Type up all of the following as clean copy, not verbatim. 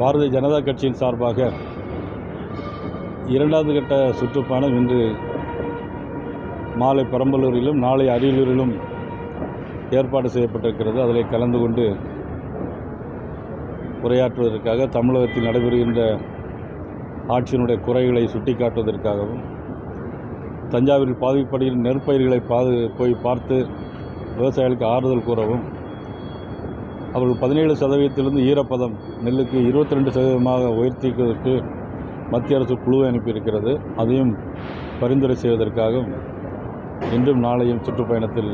பாரதிய ஜனதா கட்சியின் சார்பாக இரண்டாவது கட்ட சுற்றுப்பயணம் இன்று மாலை பெரம்பலூரிலும் நாளை அரியலூரிலும் ஏற்பாடு செய்யப்பட்டிருக்கிறது. அதில் கலந்து கொண்டு உரையாற்றுவதற்காக தமிழகத்தில் நடைபெறுகின்ற ஆட்சியினுடைய குறைகளை சுட்டிக்காட்டுவதற்காகவும் தஞ்சாவூரில் பாதிக்கப்படுகிற நெற்பயிர்களை போய் பார்த்து விவசாயிகளுக்கு ஆறுதல் கூறவும் அவர்கள் 17% ஈரப்பதம் நெல்லுக்கு 22% உயர்த்திக்கிறதுக்கு மத்திய அரசு குழுவை அனுப்பியிருக்கிறது. அதையும் பரிந்துரை செய்வதற்காகவும் இன்றும் நாளையும் சுற்றுப்பயணத்தில்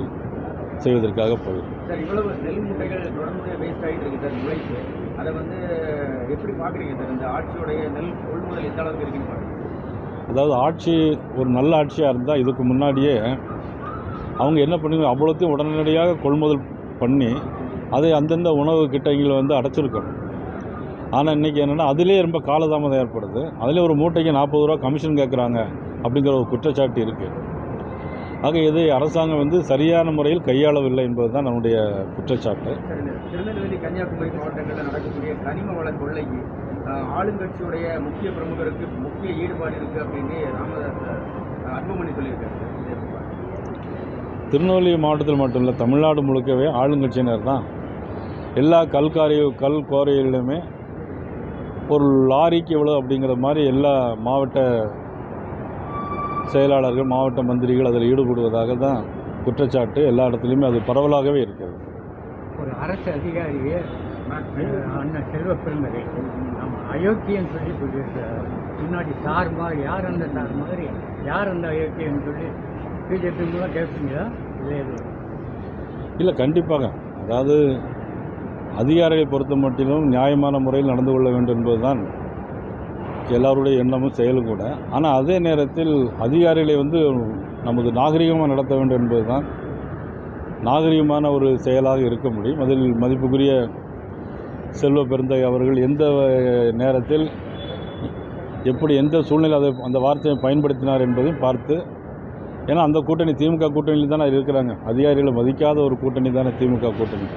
செய்வதற்காக போகிறோம். சார், இவ்வளவு நெல் மூட்டைகள் தொடர்ந்து வேஸ்ட் ஆகிட்டு இருக்கு சார் உழைப்பு. அதை எப்படி பார்க்குறீங்க சார்? இந்த ஆட்சியுடைய நெல் கொள்முதல் எந்த அளவுக்கு இருக்குன்னு பாருங்கள். அதாவது ஆட்சி ஒரு நல்ல ஆட்சியாக இருந்தால் இதுக்கு முன்னாடியே அவங்க என்ன பண்ணுங்க, அவ்வளோத்தையும் உடனடியாக கொள்முதல் பண்ணி அதை அந்தந்த உணவு கிட்டங்களை அடைச்சிருக்கணும். ஆனால் இன்றைக்கி என்னென்னா அதிலே ரொம்ப காலதாமதம் ஏற்படுது. அதிலே ஒரு மூட்டைக்கு 40 ரூபா கமிஷன் கேட்குறாங்க அப்படிங்கிற ஒரு குற்றச்சாட்டு இருக்குது. ஆக இதை அரசாங்கம் சரியான முறையில் கையாளவில்லை என்பது தான் நம்முடைய குற்றச்சாட்டு. திருநெல்வேலி, கன்னியாகுமரி மாவட்டங்களில் நடக்கக்கூடிய கனிம வள கொள்ளைக்கு ஆளுங்கட்சியுடைய முக்கிய பிரமுகருக்கு முக்கிய ஈடுபாடு இருக்குது அப்படின்னு ராமதாஸ் அன்புமணி சொல்லியிருக்காரு. திருநெல்வேலி மாவட்டத்தில் மட்டும் இல்லை, தமிழ்நாடு முழுக்கவே ஆளுங்கட்சியினர் தான் எல்லா கல் கோரைகளிலுமே ஒரு லாரிக்கு எவ்வளோ அப்படிங்கிற மாதிரி எல்லா மாவட்ட செயலாளர்கள், மாவட்ட மந்திரிகள் அதில் ஈடுபடுவதாக தான் குற்றச்சாட்டு. எல்லா இடத்துலையுமே அது பரவலாகவே இருக்கிறது. ஒரு அரசு அதிகாரியே அண்ணன் செல்வ பெருந்தகை அயோக்கியன்னு சொல்லியிருக்காரு. முன்னாடி சார் மாதிரி யார் அந்த சார் மாதிரி யார் அந்த அயோக்கியன்னு சொல்லி பிஜேபி மூலம் கேட்பீங்களா? இல்லை, கண்டிப்பாக. அதாவது அதிகாரிகளை பொறுத்த மட்டிலும் நியாயமான முறையில் நடந்து கொள்ள வேண்டும் என்பதுதான் எல்லாருடைய எண்ணமும் செயலும் கூட. ஆனால் அதே நேரத்தில் அதிகாரிகளை நமது நாகரிகமாக நடத்த வேண்டும் என்பதுதான் நாகரிகமான ஒரு செயலாக இருக்க முடியும். அதில் மதிப்புக்குரிய செல்வ பெருந்தகை அவர்கள் எந்த நேரத்தில் எப்படி எந்த சூழ்நிலை அந்த வார்த்தையை பயன்படுத்தினார் என்பதையும் பார்த்து, ஏன்னா அந்த கூட்டணி திமுக கூட்டணியில் தானே இருக்கிறாங்க. அதிகாரிகளை மதிக்காத ஒரு கூட்டணி தானே திமுக கூட்டணி.